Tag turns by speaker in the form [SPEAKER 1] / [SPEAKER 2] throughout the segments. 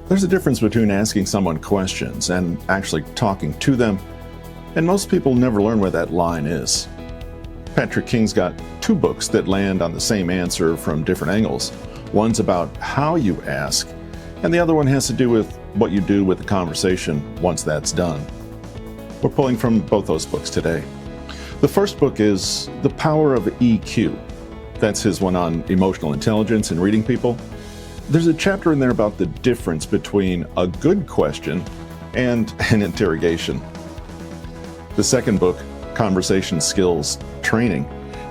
[SPEAKER 1] There's a difference between asking someone questions and actually talking to them, and most people never learn where that line is. Patrick King's got two books that land on the same answer from different angles. One's about how you ask, and the other one has to do with what you do with the conversation once that's done. We're pulling from both those books today. The first book is The Power of EQ. That's his one on emotional intelligence and reading people. There's a chapter in there about the difference between a good question and an interrogation. The second book, Conversation Skills Training,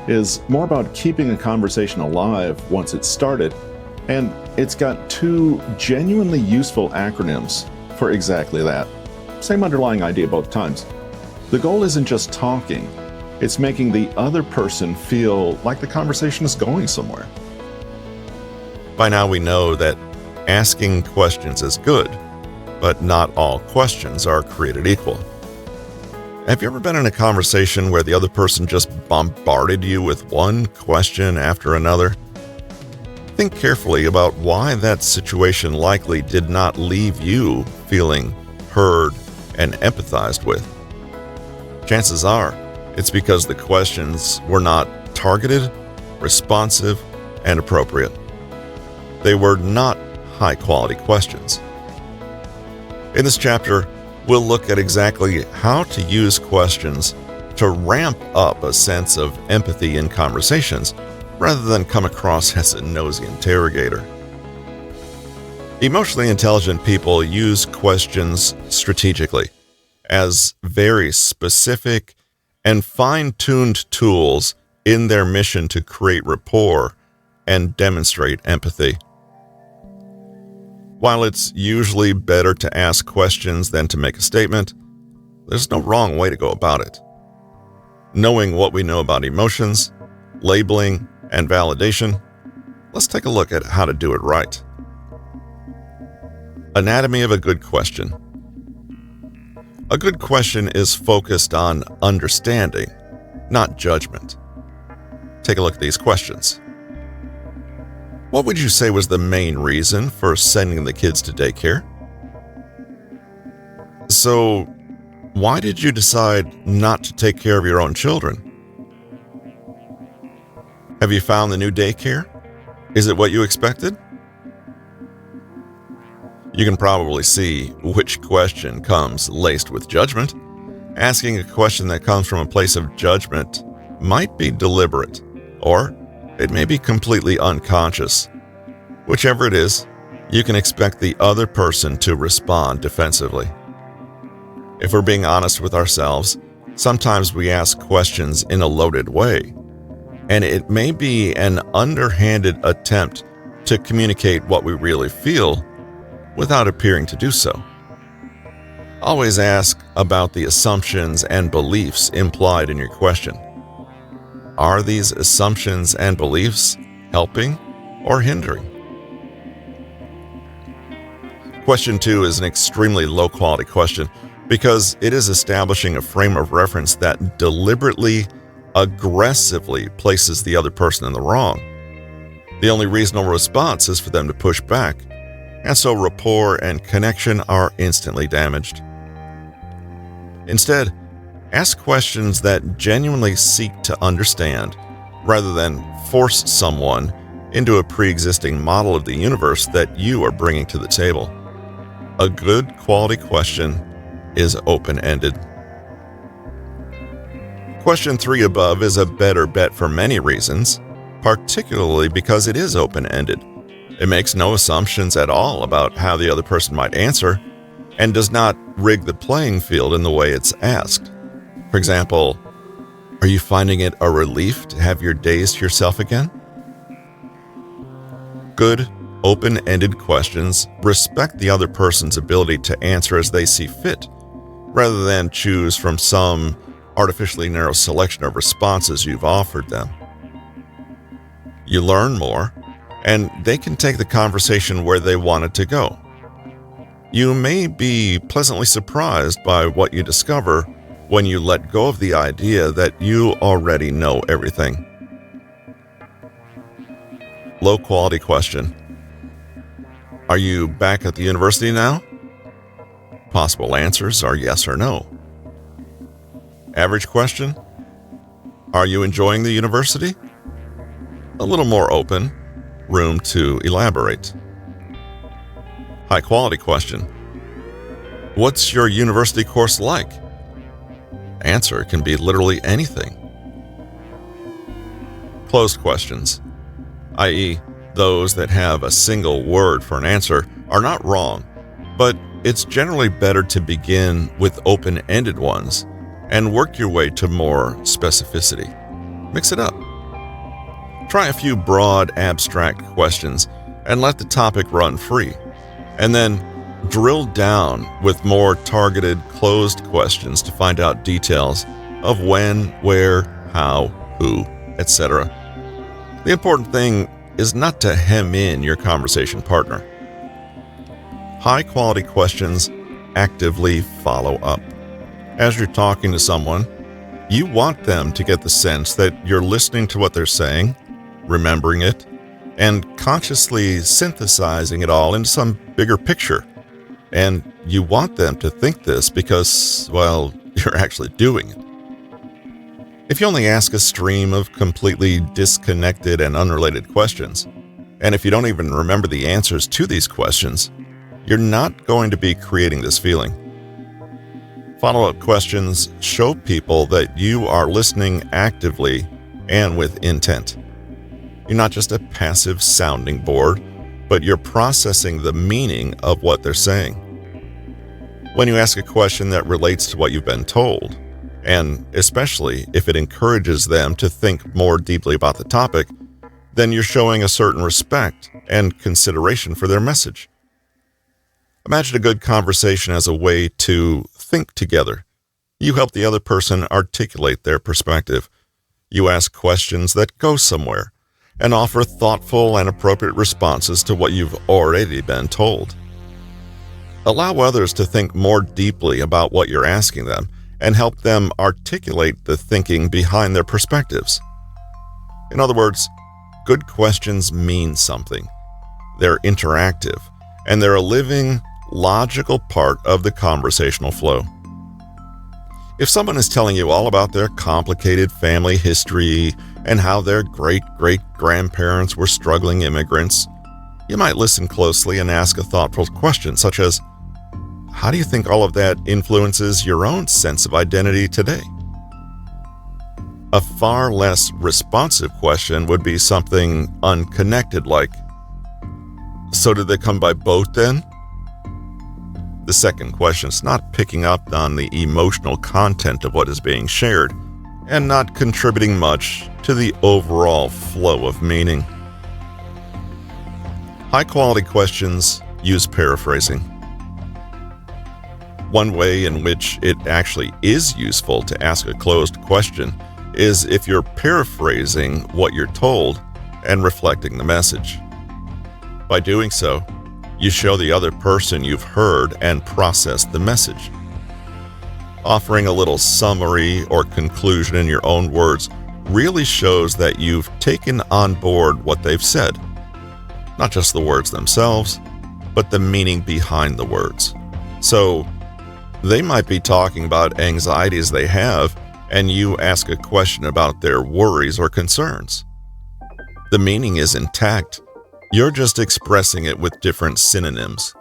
[SPEAKER 1] is more about keeping a conversation alive once it's started, and it's got two genuinely useful acronyms for exactly that. Same underlying idea both times. The goal isn't just talking, it's making the other person feel like the conversation is going somewhere.
[SPEAKER 2] By now we know that asking questions is good, but not all questions are created equal. Have you ever been in a conversation where the other person just bombarded you with one question after another? Think carefully about why that situation likely did not leave you feeling heard and empathized with. Chances are it's because the questions were not targeted, responsive, and appropriate. They were not high-quality questions. In this chapter, we'll look at exactly how to use questions to ramp up a sense of empathy in conversations rather than come across as a nosy interrogator. Emotionally intelligent people use questions strategically as very specific and fine-tuned tools in their mission to create rapport and demonstrate empathy. While it's usually better to ask questions than to make a statement, there's no wrong way to go about it. Knowing what we know about emotions, labeling, and validation, let's take a look at how to do it right. Anatomy of a good question. A good question is focused on understanding, not judgment. Take a look at these questions. What would you say was the main reason for sending the kids to daycare? So, why did you decide not to take care of your own children? Have you found the new daycare? Is it what you expected? You can probably see which question comes laced with judgment. Asking a question that comes from a place of judgment might be deliberate, or it may be completely unconscious. Whichever it is, you can expect the other person to respond defensively. If we're being honest with ourselves, sometimes we ask questions in a loaded way, and it may be an underhanded attempt to communicate what we really feel without appearing to do so. Always ask about the assumptions and beliefs implied in your question. Are these assumptions and beliefs helping or hindering? Question 2 is an extremely low-quality question because it is establishing a frame of reference that deliberately, aggressively places the other person in the wrong. The only reasonable response is for them to push back, and so rapport and connection are instantly damaged. Instead, ask questions that genuinely seek to understand, rather than force someone into a pre-existing model of the universe that you are bringing to the table. A good quality question is open-ended. Question 3 above is a better bet for many reasons, particularly because it is open-ended. It makes no assumptions at all about how the other person might answer, and does not rig the playing field in the way it's asked. For example, are you finding it a relief to have your days to yourself again? Good, open-ended questions respect the other person's ability to answer as they see fit, rather than choose from some artificially narrow selection of responses you've offered them. You learn more, and they can take the conversation where they want it to go. You may be pleasantly surprised by what you discover when you let go of the idea that you already know everything. Low-quality question. Are you back at the university now? Possible answers are yes or no. Average question: are you enjoying the university? A little more open, room to elaborate. High quality question: what's your university course like? Answer can be literally anything. Closed questions, i.e., those that have a single word for an answer, are not wrong, but it's generally better to begin with open-ended ones and work your way to more specificity. Mix it up. Try a few broad, abstract questions and let the topic run free, and then drill down with more targeted, closed questions to find out details of when, where, how, who, etc. The important thing is not to hem in your conversation partner. High-quality questions actively follow up. As you're talking to someone, you want them to get the sense that you're listening to what they're saying, remembering it, and consciously synthesizing it all into some bigger picture. And you want them to think this because, well, you're actually doing it. If you only ask a stream of completely disconnected and unrelated questions, and if you don't even remember the answers to these questions, you're not going to be creating this feeling. Follow-up questions show people that you are listening actively and with intent. You're not just a passive sounding board, but you're processing the meaning of what they're saying. When you ask a question that relates to what you've been told, and especially if it encourages them to think more deeply about the topic, then you're showing a certain respect and consideration for their message. Imagine a good conversation as a way to think together. You help the other person articulate their perspective. You ask questions that go somewhere and offer thoughtful and appropriate responses to what you've already been told. Allow others to think more deeply about what you're asking them and help them articulate the thinking behind their perspectives. In other words, good questions mean something. They're interactive, and they're a living, logical part of the conversational flow. If someone is telling you all about their complicated family history and how their great-great-grandparents were struggling immigrants, you might listen closely and ask a thoughtful question such as, how do you think all of that influences your own sense of identity today? A far less responsive question would be something unconnected like, so did they come by boat then? The second question is not picking up on the emotional content of what is being shared and not contributing much to the overall flow of meaning. High-quality questions use paraphrasing. One way in which it actually is useful to ask a closed question is if you're paraphrasing what you're told and reflecting the message. By doing so, you show the other person you've heard and processed the message. Offering a little summary or conclusion in your own words really shows that you've taken on board what they've said. Not just the words themselves, but the meaning behind the words. So, they might be talking about anxieties they have, and you ask a question about their worries or concerns. The meaning is intact. You're just expressing it with different synonyms.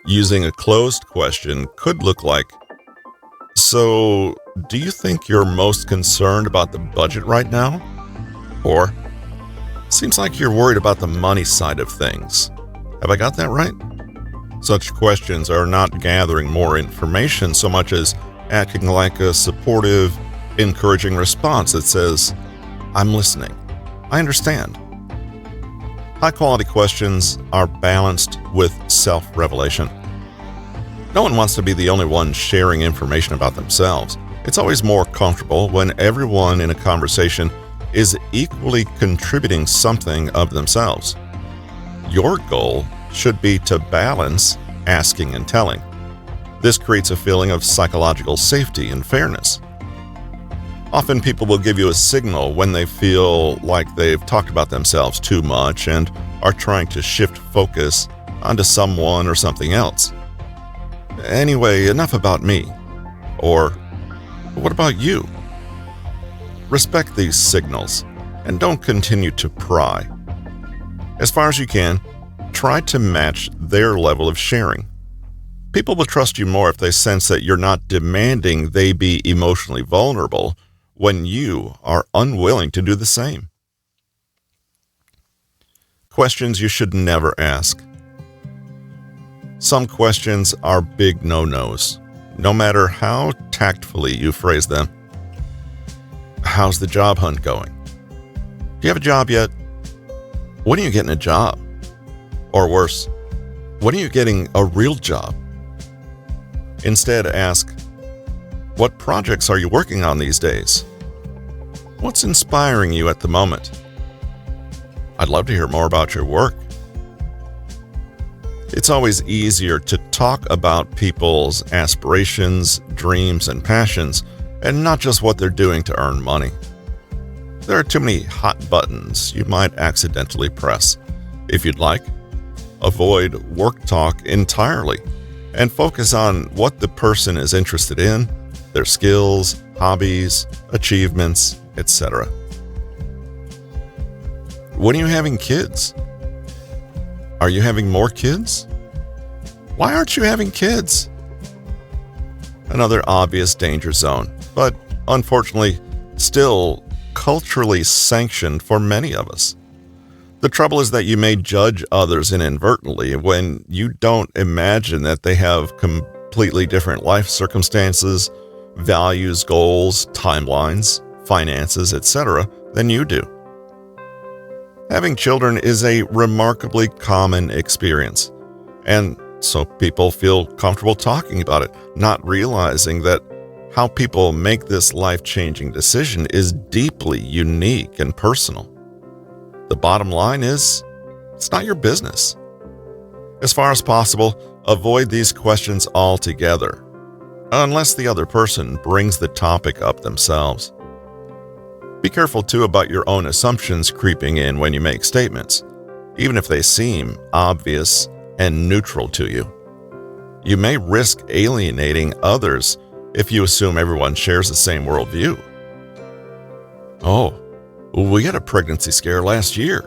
[SPEAKER 2] Using a closed question could look like, so, do you think you're most concerned about the budget right now? Or, seems like you're worried about the money side of things. Have I got that right? Such questions are not gathering more information so much as acting like a supportive, encouraging response that says, I'm listening. I understand. High-quality questions are balanced with self-revelation. No one wants to be the only one sharing information about themselves. It's always more comfortable when everyone in a conversation is equally contributing something of themselves. Your goal should be to balance asking and telling. This creates a feeling of psychological safety and fairness. Often people will give you a signal when they feel like they've talked about themselves too much and are trying to shift focus onto someone or something else. Anyway, enough about me. Or, what about you? Respect these signals and don't continue to pry. As far as you can, try to match their level of sharing. People will trust you more if they sense that you're not demanding they be emotionally vulnerable when you are unwilling to do the same. Questions you should never ask. Some questions are big no-nos, no matter how tactfully you phrase them. How's the job hunt going? Do you have a job yet? When are you getting a job? Or worse, when are you getting a real job? Instead, ask, what projects are you working on these days? What's inspiring you at the moment? I'd love to hear more about your work. It's always easier to talk about people's aspirations, dreams, and passions, and not just what they're doing to earn money. There are too many hot buttons you might accidentally press. If you'd like, avoid work talk entirely and focus on what the person is interested in, their skills, hobbies, achievements, etc. When are you having kids? Are you having more kids? Why aren't you having kids? Another obvious danger zone, but unfortunately still culturally sanctioned for many of us. The trouble is that you may judge others inadvertently when you don't imagine that they have completely different life circumstances, values, goals, timelines, finances, etc. than you do. Having children is a remarkably common experience, and so people feel comfortable talking about it, not realizing that how people make this life-changing decision is deeply unique and personal. The bottom line is, it's not your business. As far as possible, avoid these questions altogether, unless the other person brings the topic up themselves. Be careful too about your own assumptions creeping in when you make statements, even if they seem obvious and neutral to you. You may risk alienating others if you assume everyone shares the same worldview. Oh, we had a pregnancy scare last year,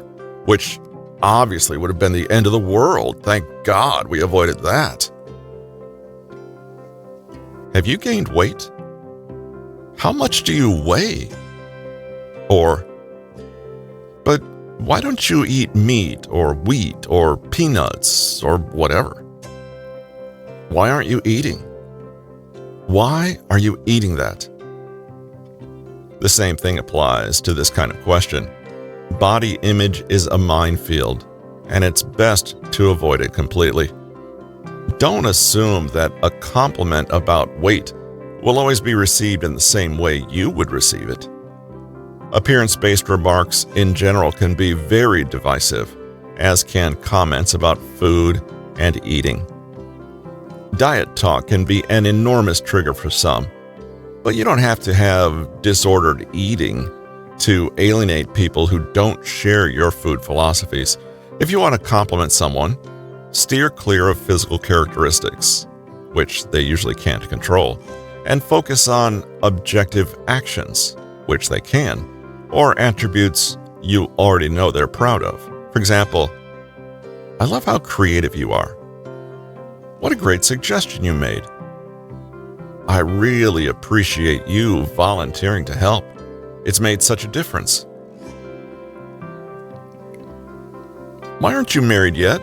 [SPEAKER 2] which obviously would have been the end of the world. Thank God we avoided that. Have you gained weight? How much do you weigh? Or, but why don't you eat meat or wheat or peanuts or whatever? Why aren't you eating? Why are you eating that? The same thing applies to this kind of question. Body image is a minefield, and it's best to avoid it completely. Don't assume that a compliment about weight will always be received in the same way you would receive it. Appearance-based remarks in general can be very divisive, as can comments about food and eating. Diet talk can be an enormous trigger for some, but you don't have to have disordered eating to alienate people who don't share your food philosophies. If you want to compliment someone, steer clear of physical characteristics, which they usually can't control, and focus on objective actions, which they can, or attributes you already know they're proud of. For example, I love how creative you are. What a great suggestion you made. I really appreciate you volunteering to help. It's made such a difference. Why aren't you married yet?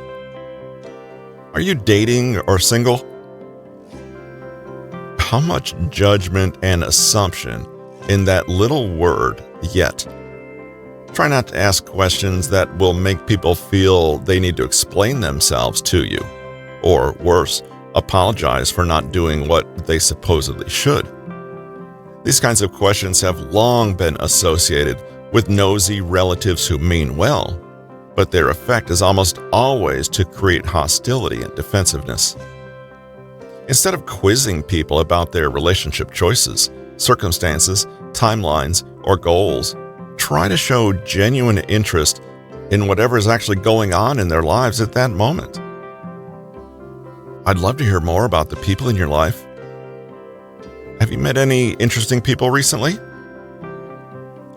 [SPEAKER 2] Are you dating or single? How much judgment and assumption in that little word, yet. Try not to ask questions that will make people feel they need to explain themselves to you, or worse, apologize for not doing what they supposedly should. These kinds of questions have long been associated with nosy relatives who mean well, but their effect is almost always to create hostility and defensiveness. Instead of quizzing people about their relationship choices, circumstances, timelines, or goals, try to show genuine interest in whatever is actually going on in their lives at that moment. I'd love to hear more about the people in your life. Have you met any interesting people recently?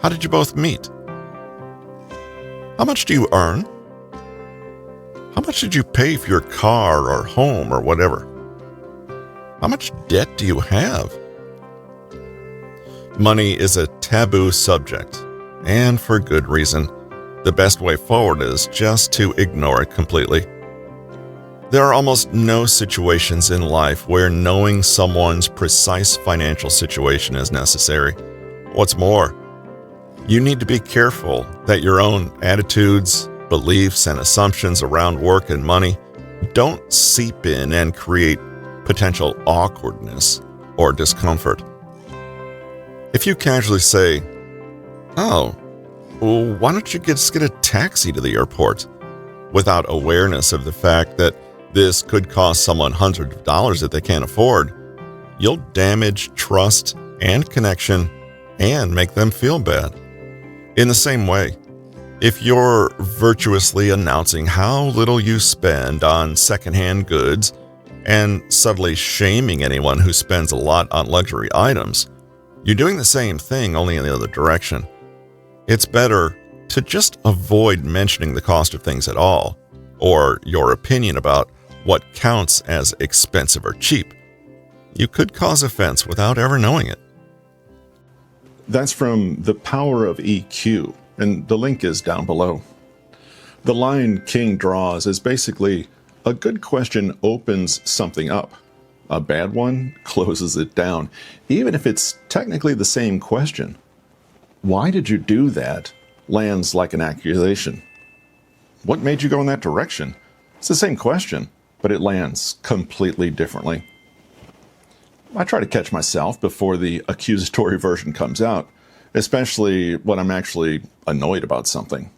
[SPEAKER 2] How did you both meet? How much do you earn? How much did you pay for your car or home or whatever? How much debt do you have? Money is a taboo subject, and for good reason. The best way forward is just to ignore it completely. There are almost no situations in life where knowing someone's precise financial situation is necessary. What's more, you need to be careful that your own attitudes, beliefs, and assumptions around work and money don't seep in and create potential awkwardness or discomfort. If you casually say, "Oh, well, why don't you just get a taxi to the airport?" without awareness of the fact that this could cost someone hundreds of dollars that they can't afford, you'll damage trust and connection and make them feel bad. In the same way, if you're virtuously announcing how little you spend on secondhand goods and subtly shaming anyone who spends a lot on luxury items, you're doing the same thing, only in the other direction. It's better to just avoid mentioning the cost of things at all, or your opinion about what counts as expensive or cheap. You could cause offense without ever knowing it.
[SPEAKER 1] That's from The Power of EQ, and the link is down below. The line King draws is basically, a good question opens something up. A bad one closes it down, even if it's technically the same question. Why did you do that lands like an accusation. What made you go in that direction? It's the same question, but it lands completely differently. I try to catch myself before the accusatory version comes out, especially when I'm actually annoyed about something.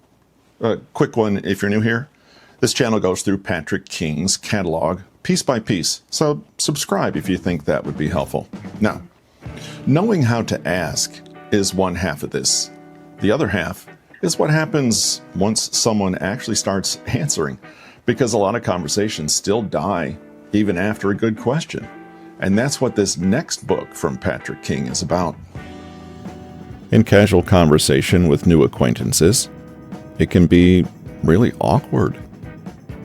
[SPEAKER 1] A quick one if you're new here. This channel goes through Patrick King's catalog piece by piece, so subscribe if you think that would be helpful. Now, knowing how to ask is one half of this. The other half is what happens once someone actually starts answering, because a lot of conversations still die even after a good question. And that's what this next book from Patrick King is about. In casual conversation with new acquaintances, it can be really awkward.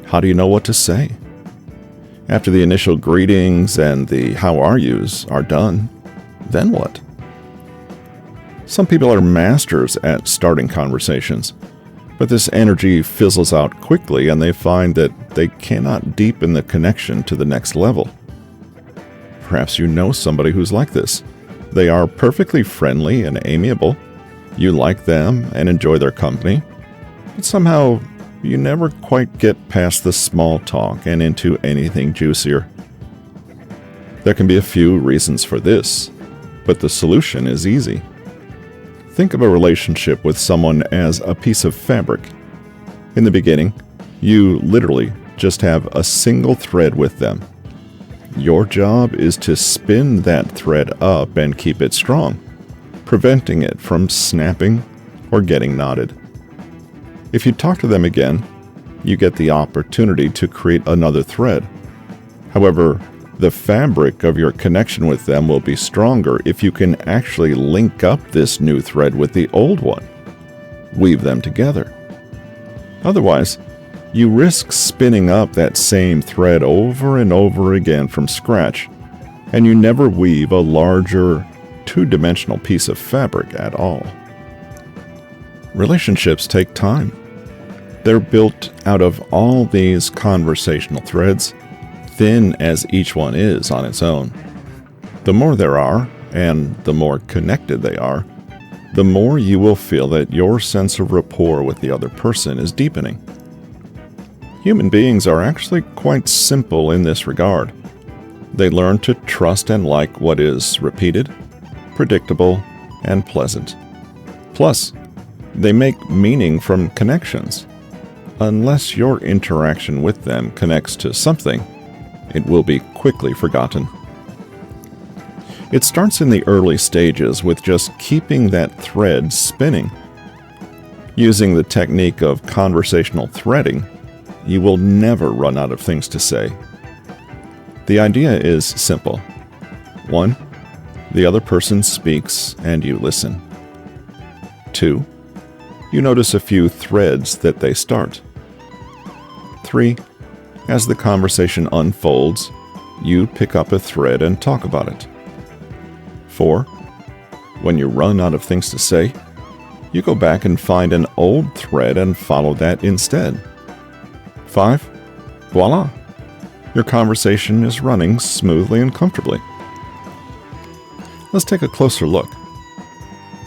[SPEAKER 1] How do you know what to say? After the initial greetings and the how are yous are done, then what? Some people are masters at starting conversations, but this energy fizzles out quickly and they find that they cannot deepen the connection to the next level. Perhaps you know somebody who's like this. They are perfectly friendly and amiable. You like them and enjoy their company, but somehow you never quite get past the small talk and into anything juicier. There can be a few reasons for this, but the solution is easy. Think of a relationship with someone as a piece of fabric. In the beginning, you literally just have a single thread with them. Your job is to spin that thread up and keep it strong, preventing it from snapping or getting knotted. If you talk to them again, you get the opportunity to create another thread. However, the fabric of your connection with them will be stronger if you can actually link up this new thread with the old one. Weave them together. Otherwise, you risk spinning up that same thread over and over again from scratch, and you never weave a larger, two-dimensional piece of fabric at all. Relationships take time. They're built out of all these conversational threads, thin as each one is on its own. The more there are, and the more connected they are, the more you will feel that your sense of rapport with the other person is deepening. Human beings are actually quite simple in this regard. They learn to trust and like what is repeated, predictable, and pleasant. Plus, they make meaning from connections. Unless your interaction with them connects to something, it will be quickly forgotten. It starts in the early stages with just keeping that thread spinning. Using the technique of conversational threading, you will never run out of things to say. The idea is simple. 1. The other person speaks and you listen. 2. You notice a few threads that they start. 3. As the conversation unfolds, you pick up a thread and talk about it. 4. When you run out of things to say, you go back and find an old thread and follow that instead. 5. Voila! Your conversation is running smoothly and comfortably. Let's take a closer look.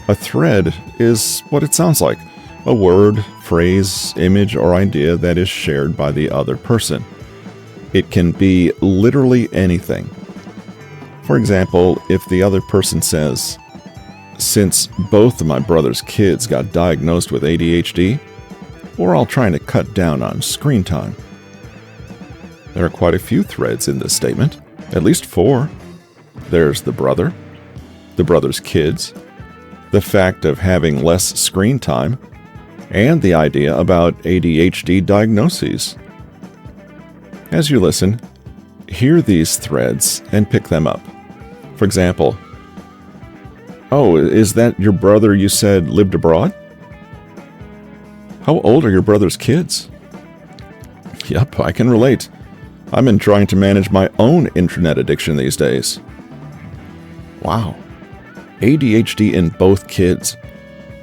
[SPEAKER 1] A thread is what it sounds like. A word, phrase, image, or idea that is shared by the other person. It can be literally anything. For example, if the other person says, "Since both of my brother's kids got diagnosed with ADHD, we're all trying to cut down on screen time." There are quite a few threads in this statement, at least 4. There's the brother's kids, the fact of having less screen time, and the idea about ADHD diagnoses. As you listen, hear these threads and pick them up. For example, "Oh, is that your brother you said lived abroad? How old are your brother's kids?" Yep, I can relate. I've been trying to manage my own internet addiction these days. Wow. ADHD in both kids.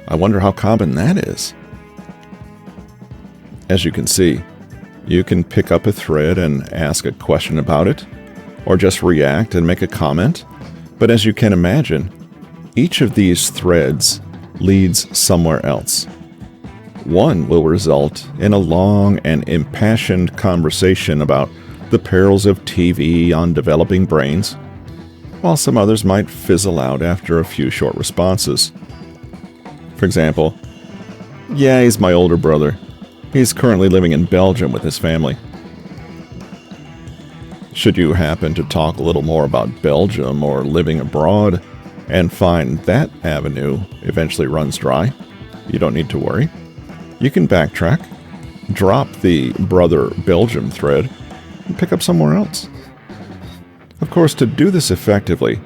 [SPEAKER 1] I wonder how common that is. As you can see, you can pick up a thread and ask a question about it, or just react and make a comment. But as you can imagine, each of these threads leads somewhere else. One will result in a long and impassioned conversation about the perils of TV on developing brains, while some others might fizzle out after a few short responses. For example, "Yeah, he's my older brother. He's currently living in Belgium with his family." Should you happen to talk a little more about Belgium or living abroad and find that avenue eventually runs dry, you don't need to worry. You can backtrack, drop the brother Belgium thread, and pick up somewhere else. Of course, to do this effectively,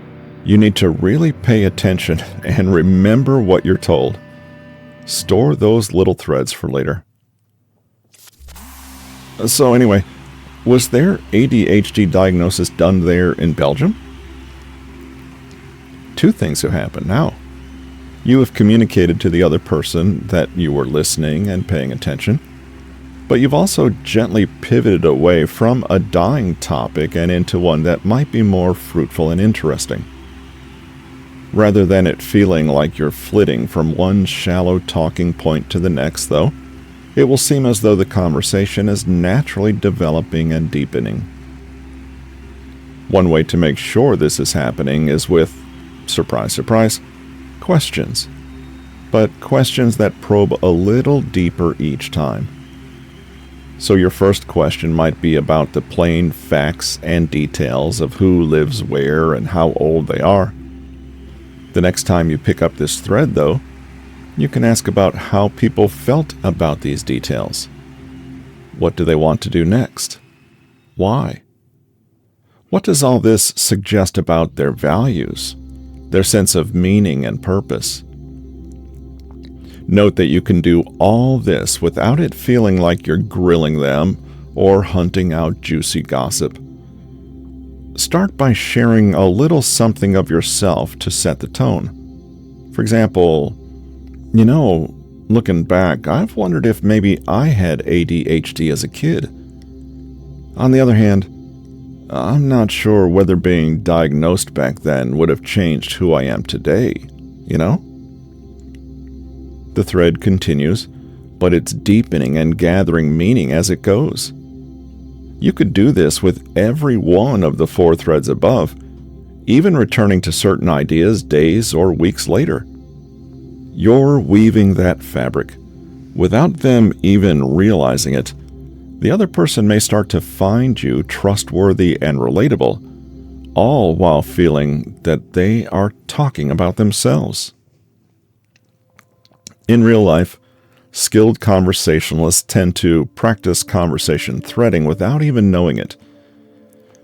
[SPEAKER 1] you need to really pay attention and remember what you're told. Store those little threads for later. So anyway, was their ADHD diagnosis done there in Belgium? 2 things have happened now. You have communicated to the other person that you were listening and paying attention, but you've also gently pivoted away from a dying topic and into one that might be more fruitful and interesting. Rather than it feeling like you're flitting from one shallow talking point to the next, though, it will seem as though the conversation is naturally developing and deepening. One way to make sure this is happening is with, surprise, surprise, questions. But questions that probe a little deeper each time. So your first question might be about the plain facts and details of who lives where and how old they are. The next time you pick up this thread, though, you can ask about how people felt about these details. What do they want to do next? Why? What does all this suggest about their values, their sense of meaning and purpose? Note that you can do all this without it feeling like you're grilling them or hunting out juicy gossip. Start by sharing a little something of yourself to set the tone. For example, looking back, I've wondered if maybe I had ADHD as a kid. On the other hand, I'm not sure whether being diagnosed back then would have changed who I am today, The thread continues, but it's deepening and gathering meaning as it goes. You could do this with every one of the 4 threads above, even returning to certain ideas days or weeks later. You're weaving that fabric. Without them even realizing it, the other person may start to find you trustworthy and relatable, all while feeling that they are talking about themselves. In real life, skilled conversationalists tend to practice conversation threading without even knowing it.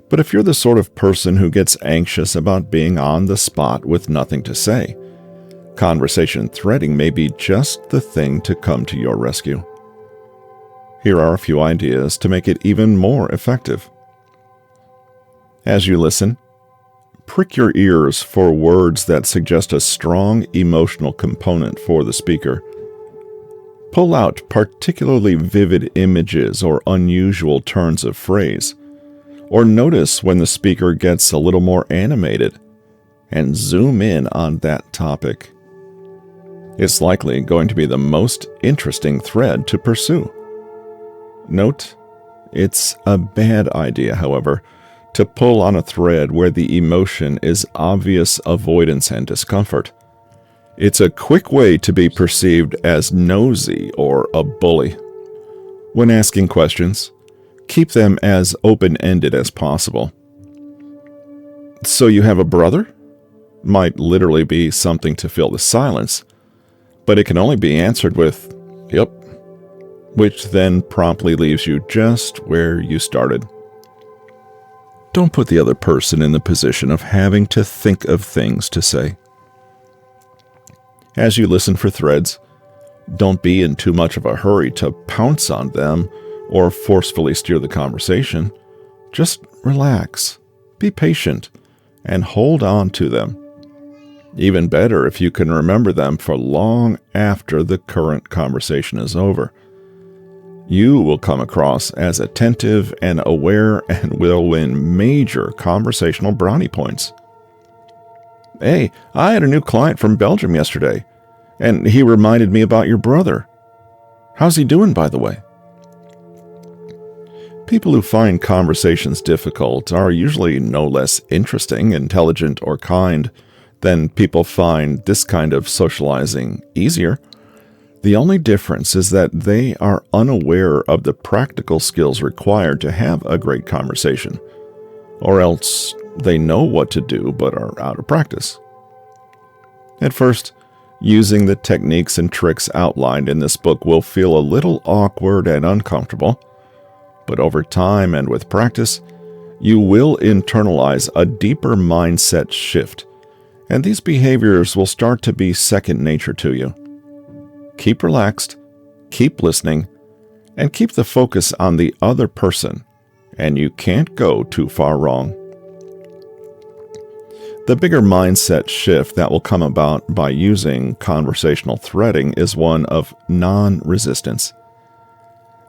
[SPEAKER 1] But if you're the sort of person who gets anxious about being on the spot with nothing to say, conversation threading may be just the thing to come to your rescue. Here are a few ideas to make it even more effective. As you listen, prick your ears for words that suggest a strong emotional component for the speaker. Pull out particularly vivid images or unusual turns of phrase, or notice when the speaker gets a little more animated, and zoom in on that topic. It's likely going to be the most interesting thread to pursue. Note, it's a bad idea, however, to pull on a thread where the emotion is obvious avoidance and discomfort. It's a quick way to be perceived as nosy or a bully. When asking questions, keep them as open-ended as possible. So you have a brother? Might literally be something to fill the silence, but it can only be answered with, "Yep," which then promptly leaves you just where you started. Don't put the other person in the position of having to think of things to say. As you listen for threads, don't be in too much of a hurry to pounce on them or forcefully steer the conversation. Just relax, be patient, and hold on to them. Even better if you can remember them for long after the current conversation is over. You will come across as attentive and aware and will win major conversational brownie points. "Hey, I had a new client from Belgium yesterday, and he reminded me about your brother. How's he doing, by the way?" People who find conversations difficult are usually no less interesting, intelligent, or kind than people find this kind of socializing easier. The only difference is that they are unaware of the practical skills required to have a great conversation, or else they know what to do but are out of practice. At first, using the techniques and tricks outlined in this book will feel a little awkward and uncomfortable, but over time and with practice, you will internalize a deeper mindset shift, and these behaviors will start to be second nature to you. Keep relaxed, keep listening, and keep the focus on the other person, and you can't go too far wrong. The bigger mindset shift that will come about by using conversational threading is one of non-resistance.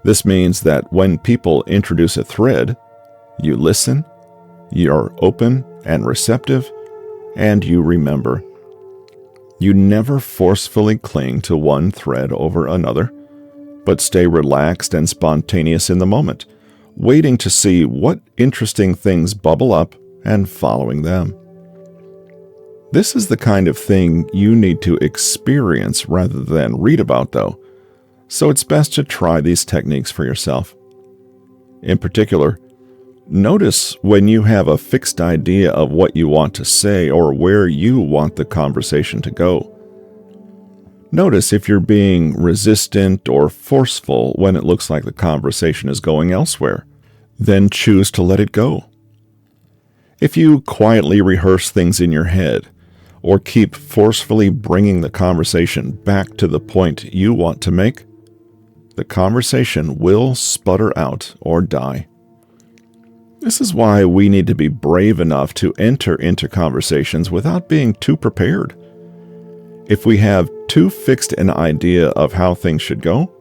[SPEAKER 1] This means that when people introduce a thread, you listen, you're open and receptive, and you remember. You never forcefully cling to one thread over another, but stay relaxed and spontaneous in the moment, waiting to see what interesting things bubble up and following them. This is the kind of thing you need to experience rather than read about, though, so it's best to try these techniques for yourself. In particular, notice when you have a fixed idea of what you want to say or where you want the conversation to go. Notice if you're being resistant or forceful when it looks like the conversation is going elsewhere. Then choose to let it go. If you quietly rehearse things in your head, or keep forcefully bringing the conversation back to the point you want to make, the conversation will sputter out or die. This is why we need to be brave enough to enter into conversations without being too prepared. If we have too fixed an idea of how things should go,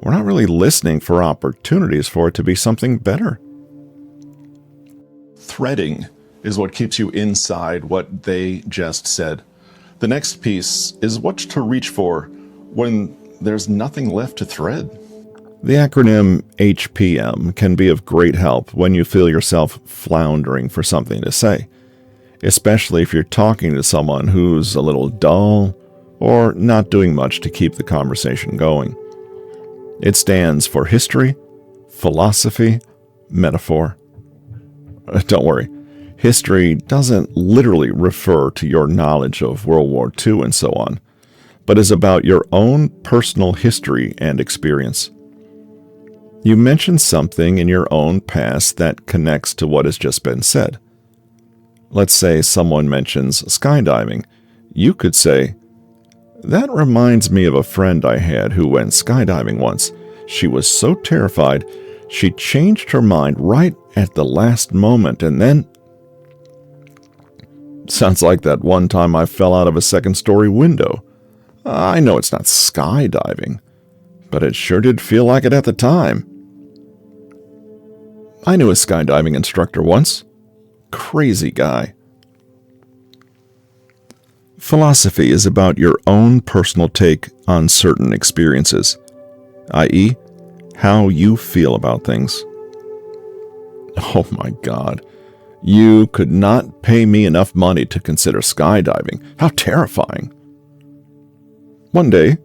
[SPEAKER 1] we're not really listening for opportunities for it to be something better. Threading is what keeps you inside what they just said. The next piece is what to reach for when there's nothing left to thread. The acronym HPM can be of great help when you feel yourself floundering for something to say, especially if you're talking to someone who's a little dull or not doing much to keep the conversation going. It stands for history, philosophy, metaphor. Don't worry, history doesn't literally refer to your knowledge of World War II and so on, but is about your own personal history and experience. You mention something in your own past that connects to what has just been said. Let's say someone mentions skydiving. You could say, "That reminds me of a friend I had who went skydiving once. She was so terrified, she changed her mind right at the last moment, and then..." Sounds like that one time I fell out of a second-story window. I know it's not skydiving, but it sure did feel like it at the time. I knew a skydiving instructor once. Crazy guy. Philosophy is about your own personal take on certain experiences, i.e., how you feel about things. Oh my God. You could not pay me enough money to consider skydiving. How terrifying. One day,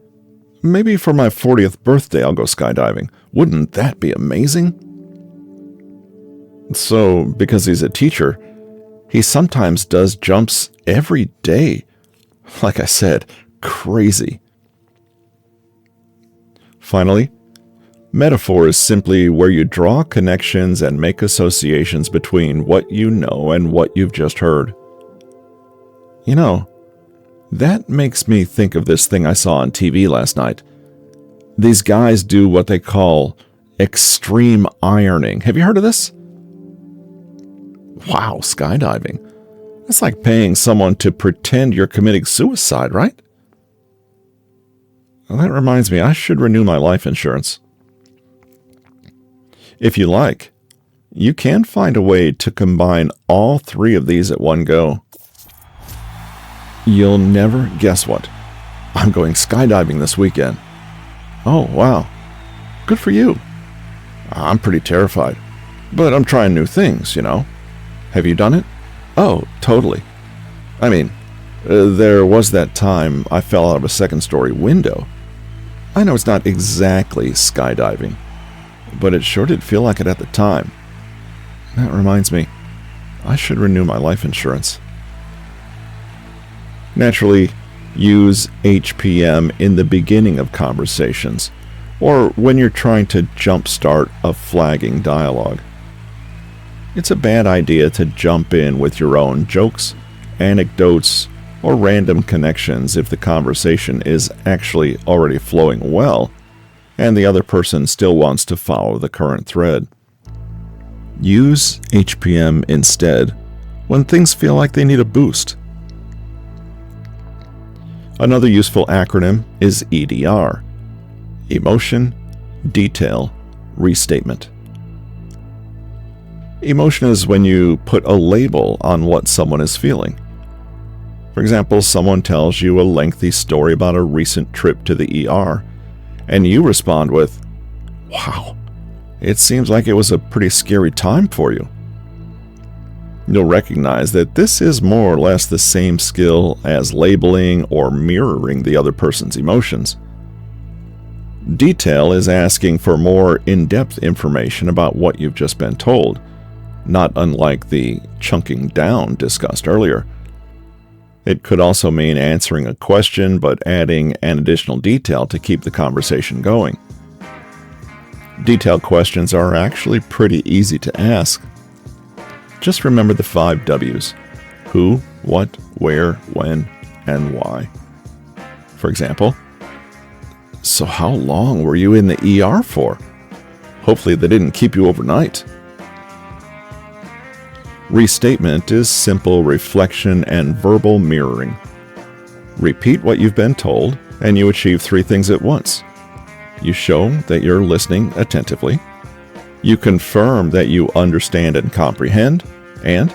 [SPEAKER 1] maybe for my 40th birthday, I'll go skydiving. Wouldn't that be amazing? So, because he's a teacher, he sometimes does jumps every day. Like I said, crazy. Finally, metaphor is simply where you draw connections and make associations between what you know and what you've just heard. You know, that makes me think of this thing I saw on TV last night. These guys do what they call extreme ironing. Have you heard of this? Wow, skydiving. That's like paying someone to pretend you're committing suicide, right? Well, that reminds me, I should renew my life insurance. If you like, you can find a way to combine all three of these at one go. You'll never guess what. I'm going skydiving this weekend. Oh, wow. Good for you. I'm pretty terrified, but I'm trying new things, you know. Have you done it? Oh, totally. I mean, there was that time I fell out of a second-story window. I know it's not exactly skydiving, but it sure did feel like it at the time. That reminds me, I should renew my life insurance. Naturally, use HPM in the beginning of conversations, or when you're trying to jumpstart a flagging dialogue. It's a bad idea to jump in with your own jokes, anecdotes, or random connections if the conversation is actually already flowing well, and the other person still wants to follow the current thread. Use HPM instead when things feel like they need a boost. Another useful acronym is EDR: Emotion, Detail, Restatement. Emotion is when you put a label on what someone is feeling. For example, someone tells you a lengthy story about a recent trip to the ER, and you respond with, "Wow, it seems like it was a pretty scary time for you." You'll recognize that this is more or less the same skill as labeling or mirroring the other person's emotions. Detail is asking for more in-depth information about what you've just been told, not unlike the chunking down discussed earlier. It could also mean answering a question but adding an additional detail to keep the conversation going. Detailed questions are actually pretty easy to ask. Just remember the 5 W's: who, what, where, when, and why. For example, "So how long were you in the ER for? Hopefully they didn't keep you overnight." Restatement is simple reflection and verbal mirroring. Repeat what you've been told, and you achieve 3 things at once. You show that you're listening attentively. You confirm that you understand and comprehend, and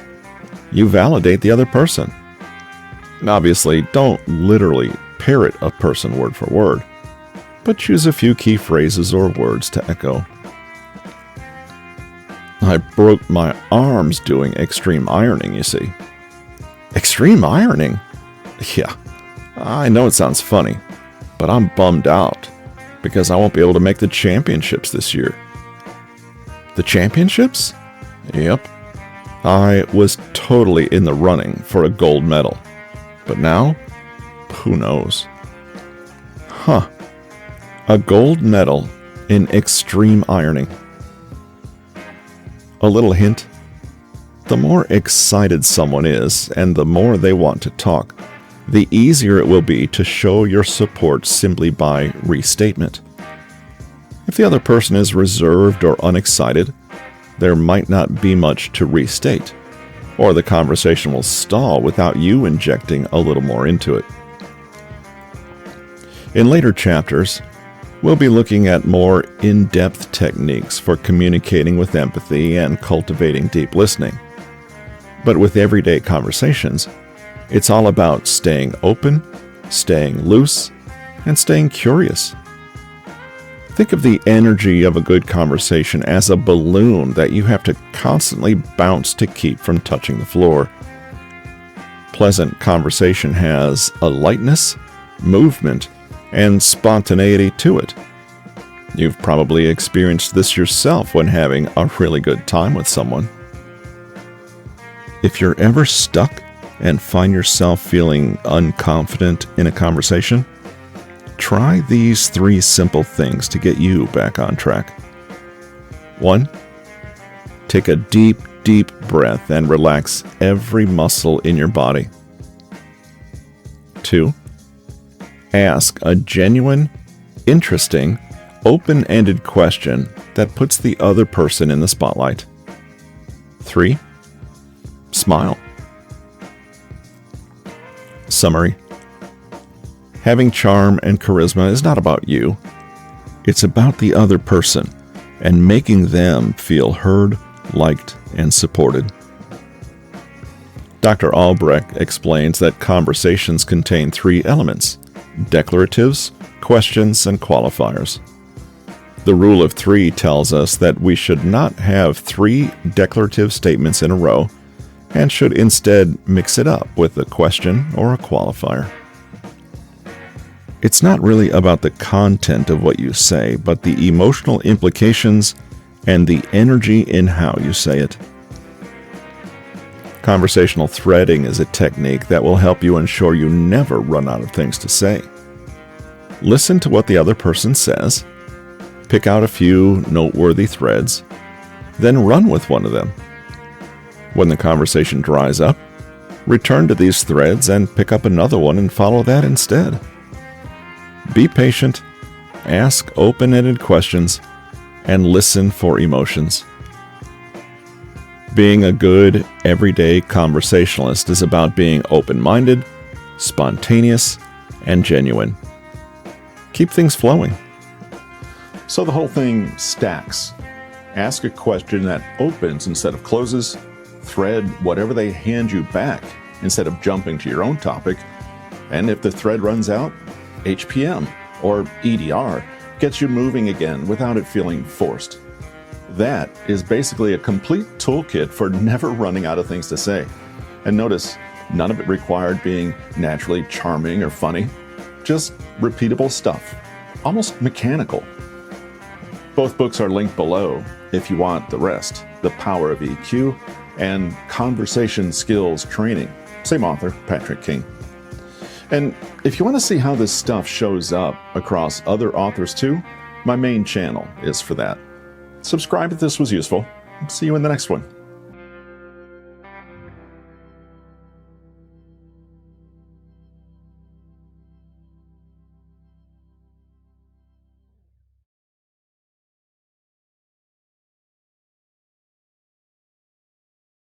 [SPEAKER 1] you validate the other person. Obviously, don't literally parrot a person word for word, but choose a few key phrases or words to echo. I broke my arms doing extreme ironing, you see. Extreme ironing? Yeah, I know it sounds funny, but I'm bummed out because I won't be able to make the championships this year. The championships? Yep. I was totally in the running for a gold medal, but now, who knows? Huh. A gold medal in extreme ironing. A little hint: the more excited someone is and the more they want to talk, the easier it will be to show your support simply by restatement. If the other person is reserved or unexcited, there might not be much to restate, or the conversation will stall without you injecting a little more into it. In later chapters, we'll be looking at more in-depth techniques for communicating with empathy and cultivating deep listening. But with everyday conversations, it's all about staying open, staying loose, and staying curious. Think of the energy of a good conversation as a balloon that you have to constantly bounce to keep from touching the floor. Pleasant conversation has a lightness, movement, and spontaneity to it. You've probably experienced this yourself when having a really good time with someone. If you're ever stuck and find yourself feeling unconfident in a conversation, try these 3 simple things to get you back on track. 1. Take a deep, deep breath and relax every muscle in your body. 2. Ask a genuine, interesting, open-ended question that puts the other person in the spotlight. 3. Smile. Summary: having charm and charisma is not about you. It's about the other person and making them feel heard, liked, and supported. Dr. Albrecht explains that conversations contain 3 elements: declaratives, questions, and qualifiers. The rule of 3 tells us that we should not have 3 declarative statements in a row and should instead mix it up with a question or a qualifier. It's not really about the content of what you say, but the emotional implications and the energy in how you say it. Conversational threading is a technique that will help you ensure you never run out of things to say. Listen to what the other person says, pick out a few noteworthy threads, then run with one of them. When the conversation dries up, return to these threads and pick up another one and follow that instead. Be patient, ask open-ended questions, and listen for emotions. Being a good, everyday conversationalist is about being open-minded, spontaneous, and genuine. Keep things flowing. So the whole thing stacks. Ask a question that opens instead of closes. Thread whatever they hand you back instead of jumping to your own topic. And if the thread runs out, HPM or EDR gets you moving again without it feeling forced. That is basically a complete toolkit for never running out of things to say. And notice, none of it required being naturally charming or funny. Just repeatable stuff, almost mechanical. Both books are linked below if you want the rest: The Power of EQ and Conversation Skills Training. Same author, Patrick King. And if you want to see how this stuff shows up across other authors too, my main channel is for that. Subscribe if this was useful. See you in the next one.